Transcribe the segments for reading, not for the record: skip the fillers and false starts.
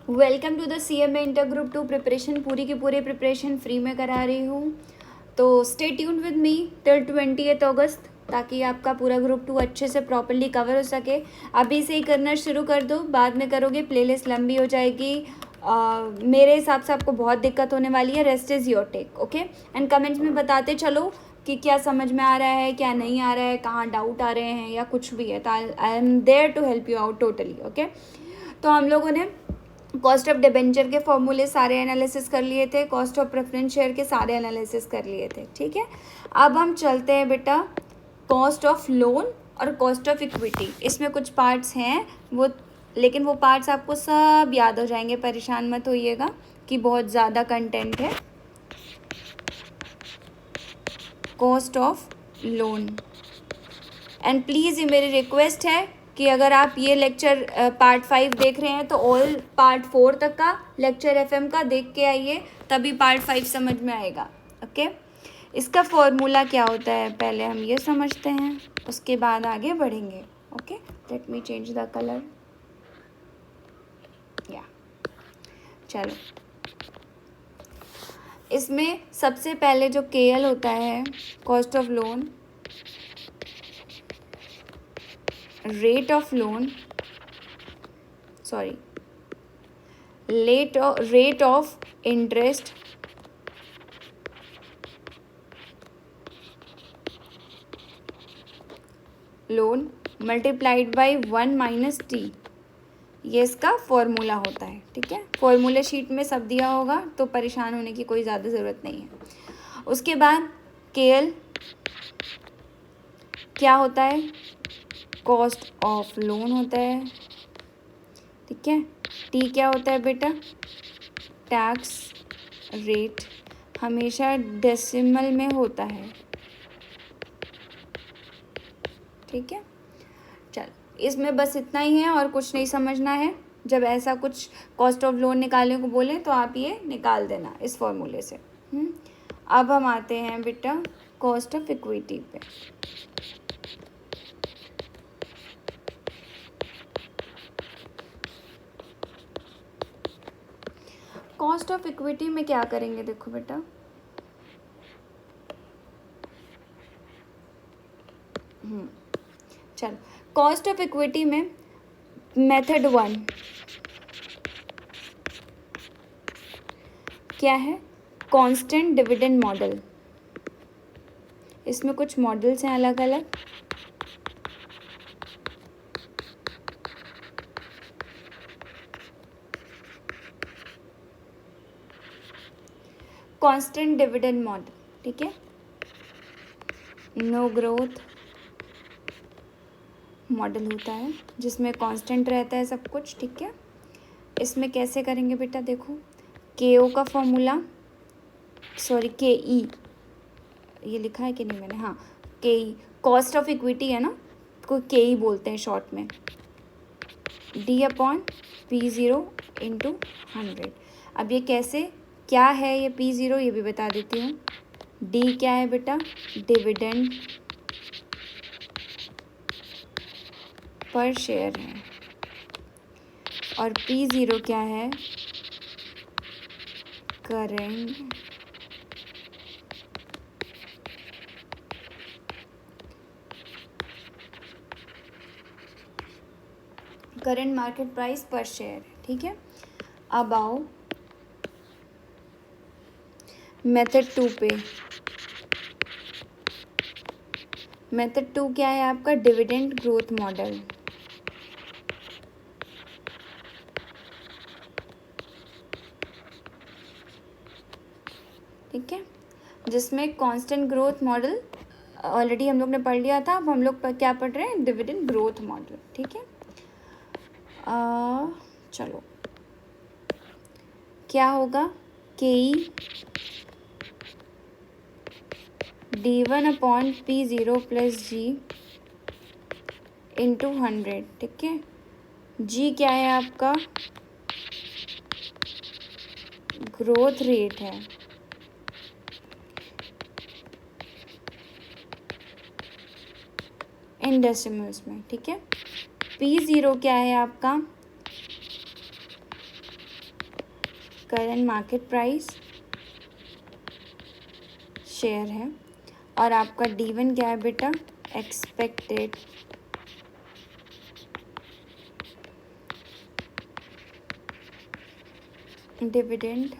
Welcome to the CMA inter group 2 preparation. पूरी की पूरी प्रिपरेशन फ्री में करा रही हूँ, तो stay tune with me till 20 अगस्त ताकि आपका पूरा ग्रुप 2 अच्छे से प्रॉपरली कवर हो सके। अभी से ही करना शुरू कर दो, बाद में करोगे प्लेलिस्ट लंबी हो जाएगी। मेरे हिसाब से आपको बहुत दिक्कत होने वाली है। Rest is your take, okay. And comments में बताते चलो कि क्या समझ में आ रहा है, क्या नहीं आ रहा है, कहाँ डाउट आ रहे हैं या कुछ भी है, तो I am there to help you out totally, okay. तो हम लोगों ने कॉस्ट ऑफ डिबेंचर के फॉर्मूले सारे एनालिसिस कर लिए थे, कॉस्ट ऑफ प्रेफरेंस शेयर के सारे एनालिसिस कर लिए थे, ठीक है। अब हम चलते हैं बेटा कॉस्ट ऑफ लोन और कॉस्ट ऑफ इक्विटी। इसमें कुछ पार्ट्स हैं वो, लेकिन वो पार्ट्स आपको सब याद हो जाएंगे, परेशान मत होइएगा कि बहुत ज़्यादा कंटेंट है। Cost of loan, and please ये मेरी रिक्वेस्ट है कि अगर आप ये लेक्चर पार्ट 5 देख रहे हैं तो ऑल पार्ट 4 तक का लेक्चर FM का देख के आइए, तभी पार्ट 5 समझ में आएगा, ओके। इसका फॉर्मूला क्या होता है पहले हम ये समझते हैं, उसके बाद आगे बढ़ेंगे, okay. Let me change the colour, या चलो। इसमें सबसे पहले जो KL होता है, cost of loan, rate of loan, sorry rate of interest loan multiplied by 1 minus T, ये इसका फॉर्मूला होता है, ठीक है। फॉर्मूला शीट में सब दिया होगा, तो परेशान होने की कोई ज़्यादा ज़रूरत नहीं है। उसके बाद KL क्या होता है, कॉस्ट ऑफ लोन होता है, ठीक है। टी क्या होता है बेटा, टैक्स रेट, हमेशा डेसिमल में होता है, ठीक है। चल, इसमें बस इतना ही है और कुछ नहीं समझना है। जब ऐसा कुछ कॉस्ट ऑफ लोन निकालने को बोले तो आप ये निकाल देना इस फॉर्मूले से। अब हम आते हैं बेटा कॉस्ट ऑफ इक्विटी पे। कॉस्ट ऑफ इक्विटी में क्या करेंगे, देखो बेटा, चल, कॉस्ट ऑफ इक्विटी में मेथड 1 क्या है, कांस्टेंट डिविडेंड मॉडल। इसमें कुछ मॉडल्स हैं अलग अलग, कांस्टेंट डिविडेंड मॉडल, ठीक है। नो ग्रोथ मॉडल होता है जिसमें कांस्टेंट रहता है सब कुछ, ठीक है। इसमें कैसे करेंगे बेटा, देखो KO का फॉर्मूला, सॉरी KE, ये लिखा है कि नहीं मैंने, हाँ KE, कॉस्ट ऑफ इक्विटी है ना, को KE बोलते हैं शॉर्ट में, D/P0 इंटू 100। अब ये कैसे, क्या है ये P0 ये भी बता देती हूँ। D क्या है बेटा, डिविडेंड पर शेयर है, और P0 क्या है, करेंट मार्केट प्राइस पर शेयर, ठीक है। अब आओ मेथड 2 पे। मेथड 2 क्या है आपका, डिविडेंड ग्रोथ मॉडल, ठीक है, जिसमें कांस्टेंट ग्रोथ मॉडल ऑलरेडी हम लोग ने पढ़ लिया था। अब हम लोग क्या पढ़ रहे हैं, डिविडेंड ग्रोथ मॉडल, ठीक है। चलो क्या होगा, KE D1/P0 plus G into 100, ठीक है। G क्या है आपका, ग्रोथ रेट है, इन डेसिमल्स में, ठीक है। P0 क्या है आपका, करंट मार्केट प्राइस शेयर है, और आपका D1 क्या है बेटा, expected dividend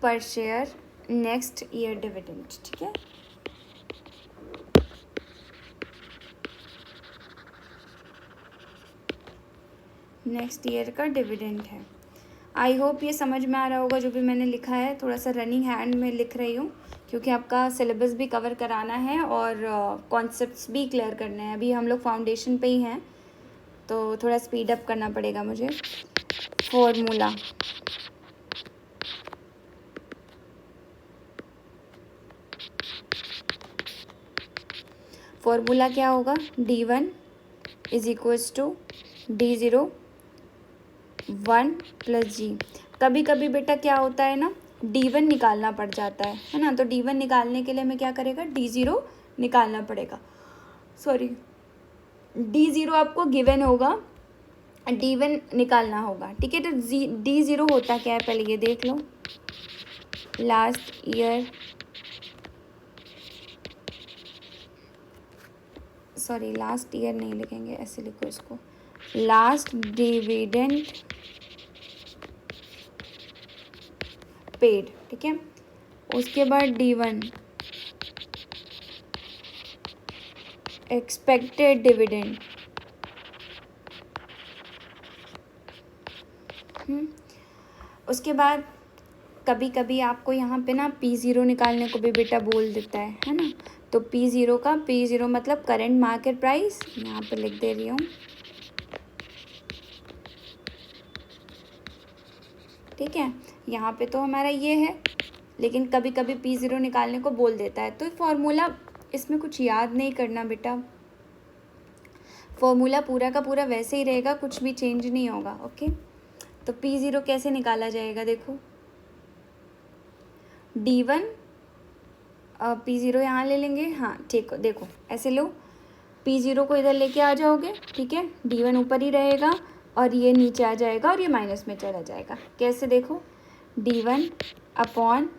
per share next year dividend. ठीक है, नेक्स्ट ईयर का डिविडेंड है। आई होप ये समझ में आ रहा होगा जो भी मैंने लिखा है। थोड़ा सा रनिंग हैंड में लिख रही हूँ क्योंकि आपका सिलेबस भी कवर कराना है और कॉन्सेप्ट्स भी क्लियर करने हैं। अभी हम लोग फाउंडेशन पे ही हैं तो थोड़ा स्पीड अप करना पड़ेगा मुझे। फॉर्मूला क्या होगा, D1 is equals to D0 1 + G। कभी कभी बेटा क्या होता है ना, D1 निकालना पड़ जाता है ना, तो D1 निकालने के लिए हमें क्या करेगा, D0 निकालना पड़ेगा। सॉरी, D0 आपको गिवन होगा, D1 निकालना होगा। ठीक है, तो D0 होता क्या है पहले ये देख लो। Last year, sorry last year नहीं लिखेंगे, ऐसे लिखो इसको, लास्ट डिविडेंड पेड। ठीक है, उसके बाद D1 एक्सपेक्टेड डिविडेंड। उसके बाद कभी कभी आपको यहाँ पे ना P0 निकालने को भी बेटा बोल देता है ना, तो P0 मतलब करंट मार्केट प्राइस, यहाँ पे लिख दे रही हूँ। ठीक है, यहाँ पे तो हमारा ये है, लेकिन कभी कभी P0 निकालने को बोल देता है। तो फॉर्मूला इसमें कुछ याद नहीं करना बेटा, फॉर्मूला पूरा का पूरा वैसे ही रहेगा, कुछ भी चेंज नहीं होगा। ओके, तो P0 कैसे निकाला जाएगा, देखो D1 P0 यहाँ ले लेंगे। हाँ ठीक, देखो ऐसे लो, P0 को इधर लेके आ जाओगे। ठीक है, D1 ऊपर ही रहेगा और ये नीचे आ जाएगा और ये माइनस में चला जाएगा। कैसे, देखो D1 upon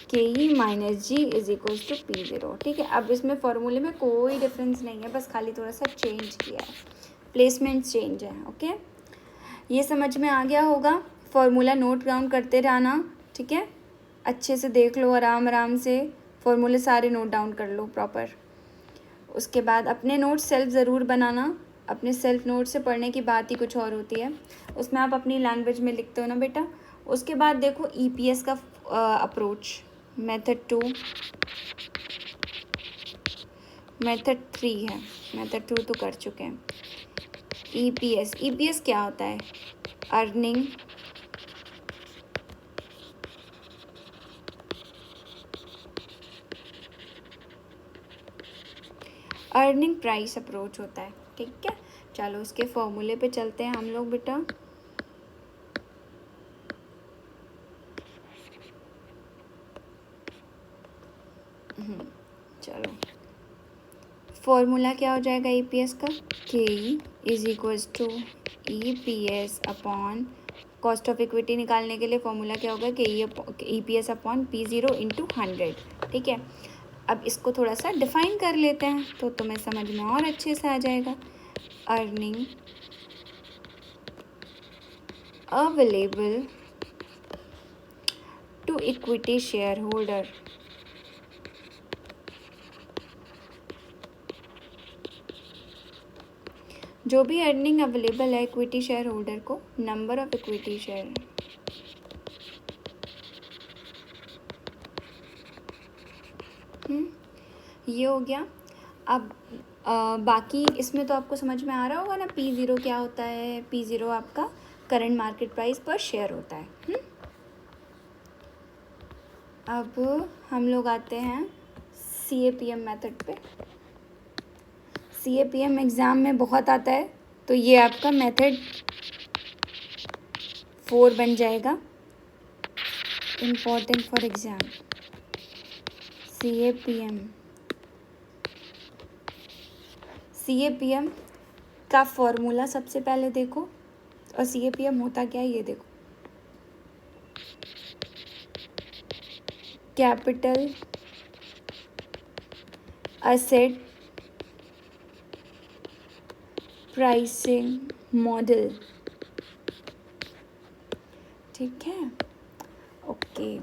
KE minus G is equals to P0। ठीक है, अब इसमें फॉर्मूले में कोई डिफरेंस नहीं है, बस खाली थोड़ा सा चेंज किया है, प्लेसमेंट चेंज है। ओके, ये समझ में आ गया होगा। फॉर्मूला नोट डाउन करते रहना। ठीक है, अच्छे से देख लो, आराम आराम से फॉर्मूले सारे नोट डाउन कर लो प्रॉपर। उसके बाद अपने नोट्स सेल्फ ज़रूर बनाना, अपने सेल्फ नोट से पढ़ने की बात ही कुछ और होती है, उसमें आप अपनी लैंग्वेज में लिखते हो ना बेटा। उसके बाद देखो EPS का अप्रोच, मेथड 2 मेथड 3 है, मेथड 2 तो कर चुके हैं। EPS क्या होता है, अर्निंग प्राइस अप्रोच होता है। ठीक है, चलो उसके फॉर्मूले पे चलते हैं हम लोग बेटा। चलो फॉर्मूला क्या हो जाएगा EPS का, KE is equals to EPS upon cost of equity. निकालने के लिए फॉर्मूला क्या होगा, EPS अपॉन P0 इंटू 100। ठीक है, अब इसको थोड़ा सा डिफाइन कर लेते हैं तो तुम्हें समझ में और अच्छे से आ जाएगा। Earning available to equity share holder, जो भी अर्निंग अवेलेबल है इक्विटी शेयर होल्डर को, नंबर ऑफ इक्विटी शेयर। ये हो गया। अब बाकी इसमें तो आपको समझ में आ रहा होगा ना, P0 क्या होता है। P0 आपका करंट मार्केट प्राइस पर शेयर होता है। अब हम लोग आते हैं CAPM मेथड पे। CAPM एग्ज़ाम में बहुत आता है, तो ये आपका मेथड 4 बन जाएगा, इम्पोर्टेंट फॉर एग्ज़ाम। CAPM का फॉर्मूला सबसे पहले देखो, और CAPM होता क्या है ये देखो, कैपिटल असेट प्राइसिंग मॉडल, ठीक है, ओके।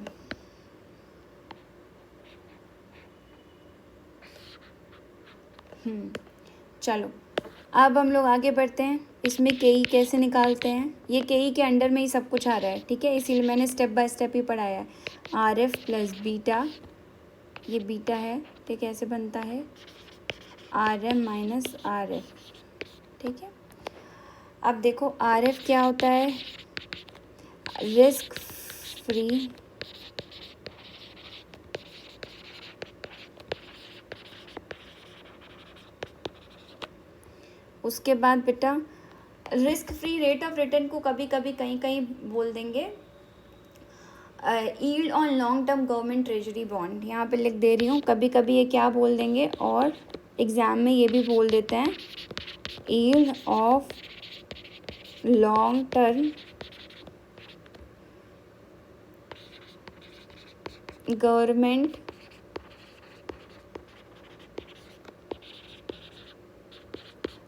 चलो अब हम लोग आगे बढ़ते हैं। इसमें KE कैसे निकालते हैं, ये KE के अंडर में ही सब कुछ आ रहा है, ठीक है, इसीलिए मैंने स्टेप बाय स्टेप ही पढ़ाया है। RF प्लस बीटा, ये बीटा है, तो कैसे बनता है RM माइनस RF, ठीक है। अब देखो RF क्या होता है, रिस्क फ्री उसके बाद बेटा risk free rate of return को कभी कभी कहीं कहीं बोल देंगे yield on long term government treasury bond, यहाँ पे लिख दे रही हूँ, कभी कभी ये क्या बोल देंगे, और एग्ज़ाम में ये भी बोल देते हैं yield of long term government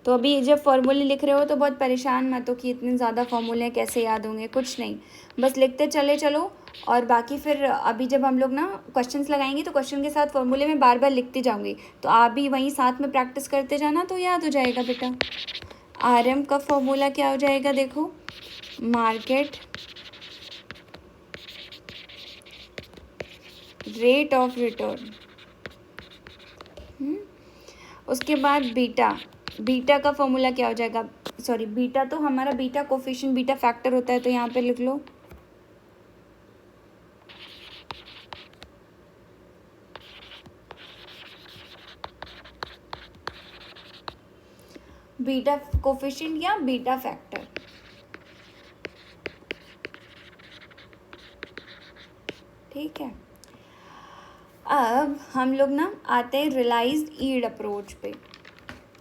तो अभी जब फॉर्मूले लिख रहे हो तो बहुत परेशान मत हो कि इतने ज़्यादा फॉर्मूले कैसे याद होंगे, कुछ नहीं, बस लिखते चले चलो। और बाकी फिर अभी जब हम लोग ना क्वेश्चंस लगाएंगे तो क्वेश्चन के साथ फॉर्मूले में बार बार लिखती जाऊंगी, तो आप भी वहीं साथ में प्रैक्टिस करते जाना तो याद हो जाएगा बेटा। RM का फॉर्मूला क्या हो जाएगा, देखो मार्केट रेट ऑफ रिटर्न, उसके बाद बीटा का फॉर्मूला क्या हो जाएगा, सॉरी बीटा तो हमारा बीटा कोफिशिएंट बीटा फैक्टर होता है, तो यहाँ पे लिख लो बीटा कोफिशिएंट या बीटा फैक्टर, ठीक है। अब हम लोग ना आते हैं रियलाइज्ड यील्ड अप्रोच पे,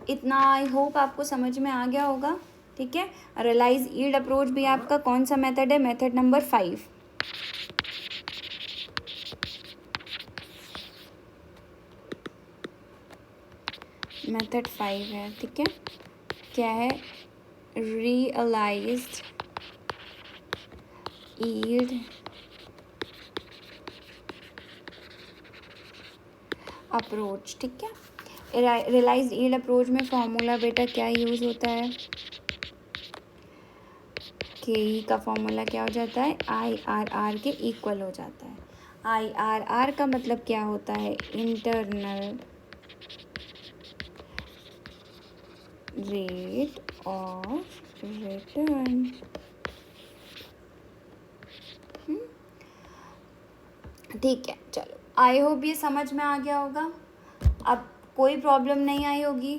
इतना आई होप आपको समझ में आ गया होगा, ठीक है। रियलाइज यील्ड अप्रोच भी आपका कौन सा मेथड है, मेथड नंबर 5, मेथड 5 है, ठीक है। क्या है, रियलाइज्ड यील्ड अप्रोच, ठीक है। रियलाइज्ड यील्ड अप्रोच में फॉर्मूला बेटा क्या यूज़ होता है, KE का फॉर्मूला क्या हो जाता है, IRR के इक्वल हो जाता है। IRR का मतलब क्या होता है, इंटरनल रेट ऑफ रिटर्न, ठीक है। चलो आई होप ये समझ में आ गया होगा, अब कोई प्रॉब्लम नहीं आई होगी,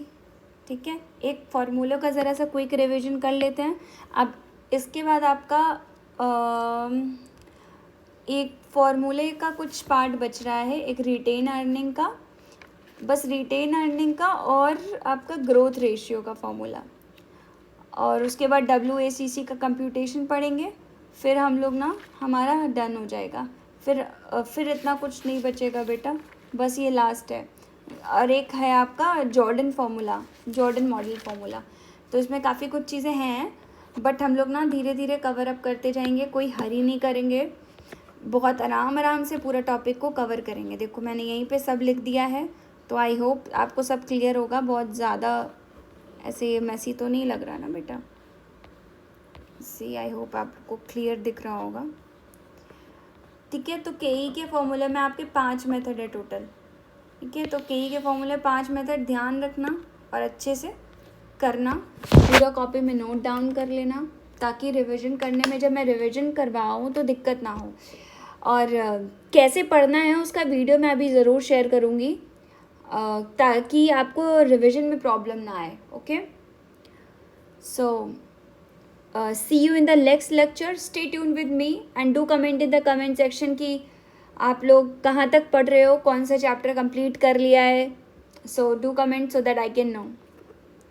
ठीक है। एक फार्मूले का ज़रा सा क्विक रिवीजन कर लेते हैं। अब इसके बाद आपका एक फार्मूले का कुछ पार्ट बच रहा है, एक रिटेन अर्निंग का, बस रिटेन अर्निंग का और आपका ग्रोथ रेशियो का फॉर्मूला, और उसके बाद WACC का कंप्यूटेशन पढ़ेंगे, फिर हम लोग ना हमारा डन हो जाएगा, फिर इतना कुछ नहीं बचेगा बेटा, बस ये लास्ट है। और एक है आपका जॉर्डन मॉडल फार्मूला, तो इसमें काफ़ी कुछ चीज़ें हैं, बट हम लोग ना धीरे धीरे कवर अप करते जाएंगे, कोई हरी नहीं करेंगे, बहुत आराम से पूरा टॉपिक को कवर करेंगे। देखो मैंने यहीं पे सब लिख दिया है, तो आई होप आपको सब क्लियर होगा, बहुत ज़्यादा ऐसे मैसी तो नहीं लग रहा ना बेटा, आई होप आपको क्लियर दिख रहा होगा, ठीक है। तो KE के फॉर्मूले में आपके 5 मेथड है टोटल, ठीक है। तो KE के फॉर्मूले 5 मेथड ध्यान रखना और अच्छे से करना, पूरा कॉपी में नोट डाउन कर लेना, ताकि रिवीजन करने में जब मैं रिवीजन करवाऊँ तो दिक्कत ना हो। और कैसे पढ़ना है उसका वीडियो मैं अभी ज़रूर शेयर करूँगी, ताकि आपको रिवीजन में प्रॉब्लम ना आए, okay. So see you in the next lecture, stay tune with me and do comment in the comment section कि आप लोग कहाँ तक पढ़ रहे हो, कौन सा चैप्टर कंप्लीट कर लिया है, so do comment so that I can no.